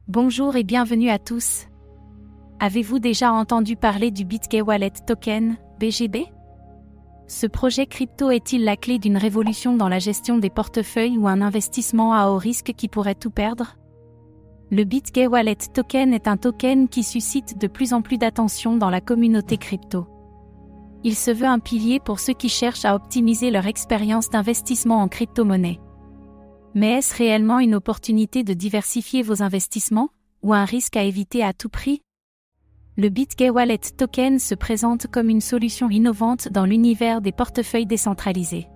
Bonjour et bienvenue à tous. Avez-vous déjà entendu parler du BitGay Wallet Token, BGB? Ce projet crypto est-il la clé d'une révolution dans la gestion des portefeuilles ou un investissement à haut risque qui pourrait tout perdre? Le BitGay Wallet Token est un token qui suscite de plus en plus d'attention dans la communauté crypto. Il se veut un pilier pour ceux qui cherchent à optimiser leur expérience d'investissement en crypto-monnaie. Mais est-ce réellement une opportunité de diversifier vos investissements, ou un risque à éviter à tout prix? Le BitGay Wallet Token se présente comme une solution innovante dans l'univers des portefeuilles décentralisés.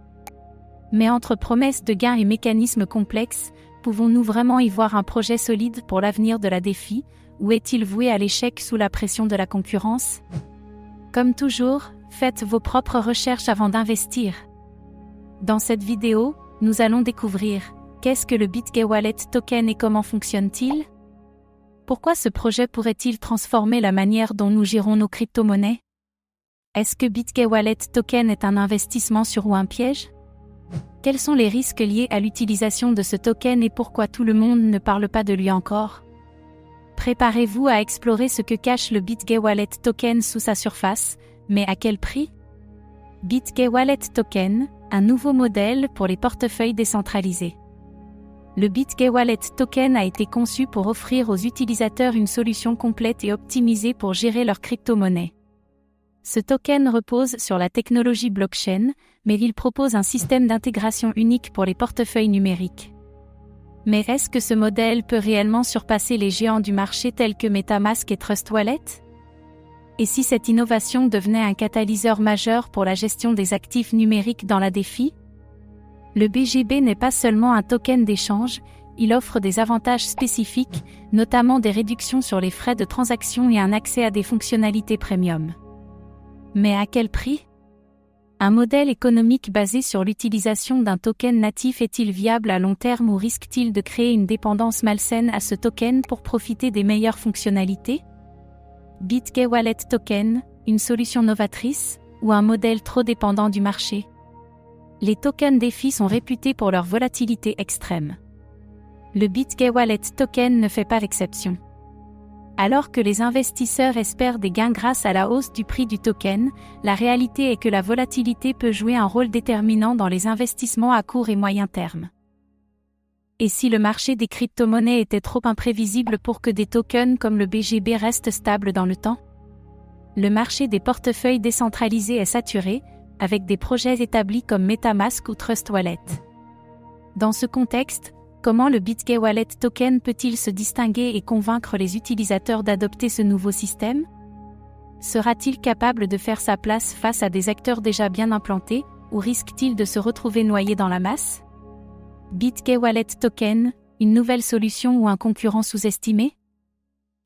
Mais entre promesses de gains et mécanismes complexes, pouvons-nous vraiment y voir un projet solide pour l'avenir de la DeFi, ou est-il voué à l'échec sous la pression de la concurrence? Comme toujours, faites vos propres recherches avant d'investir. Dans cette vidéo, nous allons découvrir qu'est-ce que le BitGay Wallet Token et comment fonctionne-t-il? Pourquoi ce projet pourrait-il transformer la manière dont nous gérons nos crypto-monnaies? Est-ce que BitGay Wallet Token est un investissement sûr ou un piège? Quels sont les risques liés à l'utilisation de ce token et pourquoi tout le monde ne parle pas de lui encore? Préparez-vous à explorer ce que cache le BitGay Wallet Token sous sa surface, mais à quel prix? BitGay Wallet Token, un nouveau modèle pour les portefeuilles décentralisés. Le BitGay Wallet Token a été conçu pour offrir aux utilisateurs une solution complète et optimisée pour gérer leur crypto-monnaie. Ce token repose sur la technologie blockchain, mais il propose un système d'intégration unique pour les portefeuilles numériques. Mais est-ce que ce modèle peut réellement surpasser les géants du marché tels que MetaMask et Trust Wallet? Et si cette innovation devenait un catalyseur majeur pour la gestion des actifs numériques dans la DeFi? Le BGB n'est pas seulement un token d'échange, il offre des avantages spécifiques, notamment des réductions sur les frais de transaction et un accès à des fonctionnalités premium. Mais à quel prix? Un modèle économique basé sur l'utilisation d'un token natif est-il viable à long terme ou risque-t-il de créer une dépendance malsaine à ce token pour profiter des meilleures fonctionnalités? BitGay Wallet Token, une solution novatrice, ou un modèle trop dépendant du marché? Les tokens DeFi sont réputés pour leur volatilité extrême. Le BitGay Wallet Token ne fait pas l'exception. Alors que les investisseurs espèrent des gains grâce à la hausse du prix du token, la réalité est que la volatilité peut jouer un rôle déterminant dans les investissements à court et moyen terme. Et si le marché des crypto-monnaies était trop imprévisible pour que des tokens comme le BGB restent stables dans le temps? Le marché des portefeuilles décentralisés est saturé, avec des projets établis comme MetaMask ou Trust Wallet. Dans ce contexte, comment le BitGay Wallet Token peut-il se distinguer et convaincre les utilisateurs d'adopter ce nouveau système? Sera-t-il capable de faire sa place face à des acteurs déjà bien implantés, ou risque-t-il de se retrouver noyé dans la masse? BitGay Wallet Token, une nouvelle solution ou un concurrent sous-estimé?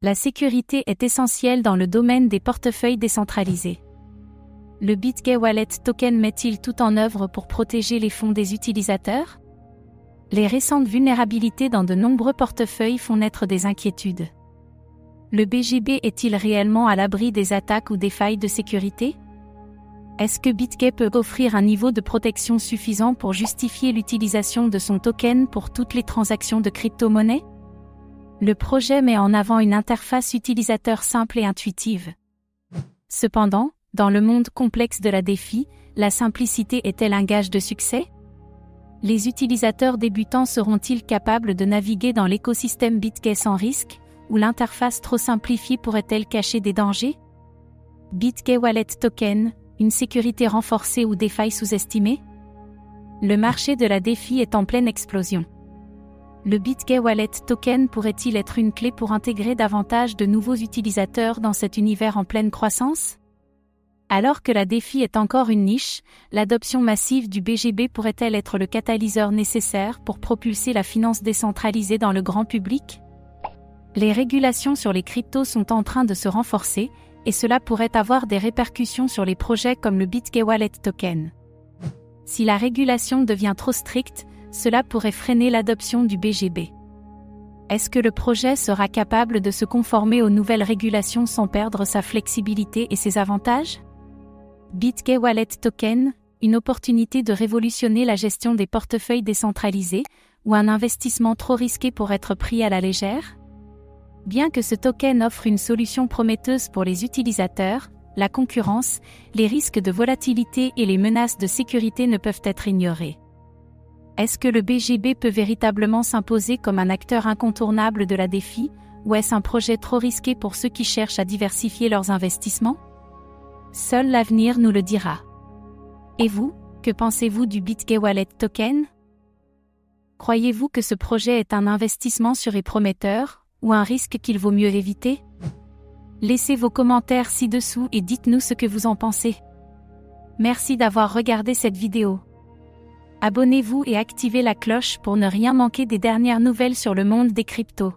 La sécurité est essentielle dans le domaine des portefeuilles décentralisés. Le BitGay Wallet Token met-il tout en œuvre pour protéger les fonds des utilisateurs? Les récentes vulnérabilités dans de nombreux portefeuilles font naître des inquiétudes. Le BGB est-il réellement à l'abri des attaques ou des failles de sécurité? Est-ce que BitGay peut offrir un niveau de protection suffisant pour justifier l'utilisation de son token pour toutes les transactions de crypto-monnaie? Le projet met en avant une interface utilisateur simple et intuitive. Cependant, dans le monde complexe de la DeFi, la simplicité est-elle un gage de succès? Les utilisateurs débutants seront-ils capables de naviguer dans l'écosystème BitGay sans risque, ou l'interface trop simplifiée pourrait-elle cacher des dangers? BitGay Wallet Token, une sécurité renforcée ou des failles sous-estimées? Le marché de la DeFi est en pleine explosion. Le BitGay Wallet Token pourrait-il être une clé pour intégrer davantage de nouveaux utilisateurs dans cet univers en pleine croissance? Alors que la DeFi est encore une niche, l'adoption massive du BGB pourrait-elle être le catalyseur nécessaire pour propulser la finance décentralisée dans le grand public? Les régulations sur les cryptos sont en train de se renforcer, et cela pourrait avoir des répercussions sur les projets comme le BitGay Wallet Token. Si la régulation devient trop stricte, cela pourrait freiner l'adoption du BGB. Est-ce que le projet sera capable de se conformer aux nouvelles régulations sans perdre sa flexibilité et ses avantages? BitGay Wallet Token, une opportunité de révolutionner la gestion des portefeuilles décentralisés, ou un investissement trop risqué pour être pris à la légère? Bien que ce token offre une solution prometteuse pour les utilisateurs, la concurrence, les risques de volatilité et les menaces de sécurité ne peuvent être ignorés. Est-ce que le BGB peut véritablement s'imposer comme un acteur incontournable de la DeFi, ou est-ce un projet trop risqué pour ceux qui cherchent à diversifier leurs investissements? Seul l'avenir nous le dira. Et vous, que pensez-vous du BitGay Wallet Token? Croyez-vous que ce projet est un investissement sûr et prometteur, ou un risque qu'il vaut mieux éviter? Laissez vos commentaires ci-dessous et dites-nous ce que vous en pensez. Merci d'avoir regardé cette vidéo. Abonnez-vous et activez la cloche pour ne rien manquer des dernières nouvelles sur le monde des cryptos.